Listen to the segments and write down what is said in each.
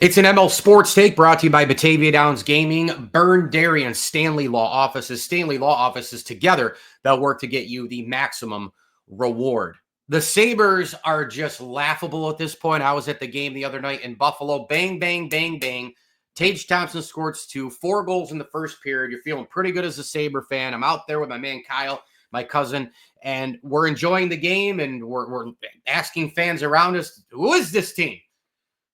It's an ML Sports Take brought to you by Batavia Downs Gaming, Burn Dairy, and Stanley Law Offices. Stanley Law Offices together, they'll work to get you the maximum reward. The Sabres are just laughable at this point. I was at the game the other night in Buffalo. Bang, bang, bang, bang. Tage Thompson scores 4 goals in the first period. You're feeling pretty good as a Sabre fan. I'm out there with my man Kyle, my cousin, and we're enjoying the game, and we're asking fans around us, who is this team?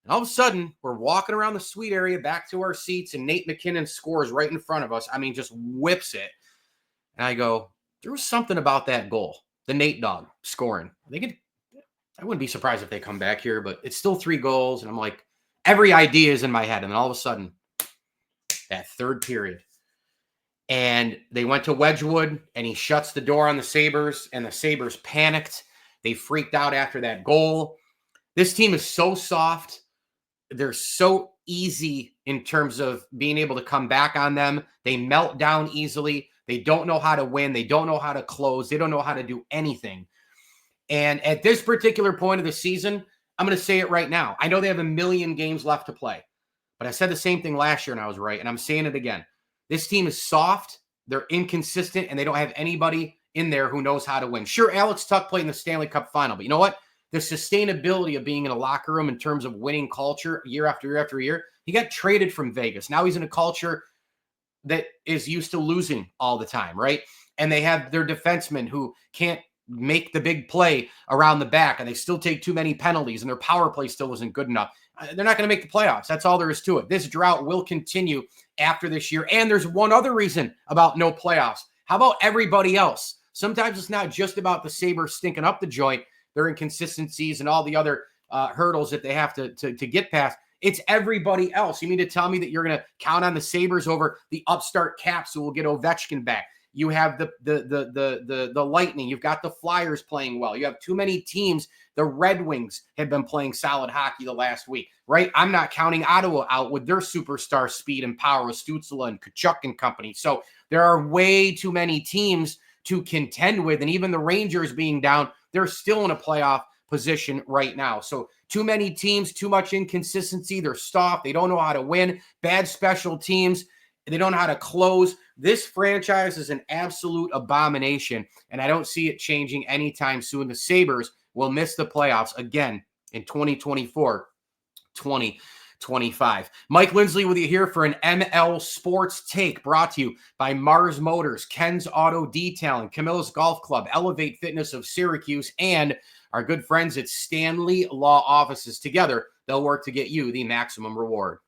And all of a sudden, we're walking around the suite area back to our seats, and Nate McKinnon scores right in front of us. I mean, just whips it. And I go, there was something about that goal, the Nate dog scoring. I wouldn't be surprised if they come back here, but it's still 3 goals. And I'm like, every idea is in my head. And then all of a sudden, that third period. And they went to Wedgwood, and he shuts the door on the Sabres, and the Sabres panicked. They freaked out after that goal. This team is so soft. They're so easy in terms of being able to come back on them. They melt down easily. They don't know how to win. They don't know how to close. They don't know how to do anything. And at this particular point of the season, I'm going to say it right now. I know they have 1 million games left to play, but I said the same thing last year and I was right. And I'm saying it again. This team is soft. They're inconsistent, and they don't have anybody in there who knows how to win. Sure, Alex Tuch played in the Stanley Cup final, but you know what? The sustainability of being in a locker room in terms of winning culture year after year after year. He got traded from Vegas. Now he's in a culture that is used to losing all the time, right? And they have their defensemen who can't make the big play around the back, and they still take too many penalties, and their power play still isn't good enough. They're not going to make the playoffs. That's all there is to it. This drought will continue after this year. And there's one other reason about no playoffs. How about everybody else? Sometimes it's not just about the Sabres stinking up the joint, their inconsistencies and all the other hurdles that they have to get past. It's everybody else. You mean to tell me that you're going to count on the Sabres over the upstart Caps who will get Ovechkin back? You have the Lightning. You've got the Flyers playing well. You have too many teams. The Red Wings have been playing solid hockey the last week, right? I'm not counting Ottawa out with their superstar speed and power with Stützle and Tkachuk and company. So there are way too many teams to contend with. And even the Rangers being down, they're still in a playoff position right now. So too many teams, too much inconsistency. They're soft. They don't know how to win. Bad special teams. They don't know how to close. This franchise is an absolute abomination, and I don't see it changing anytime soon. The Sabres will miss the playoffs again in 2024, 2025. Mike Lindsley with you here for an ML Sports Take brought to you by Mars Motors, Ken's Auto Detailing, Camilla's Golf Club, Elevate Fitness of Syracuse, and our good friends at Stanley Law Offices. Together, they'll work to get you the maximum reward.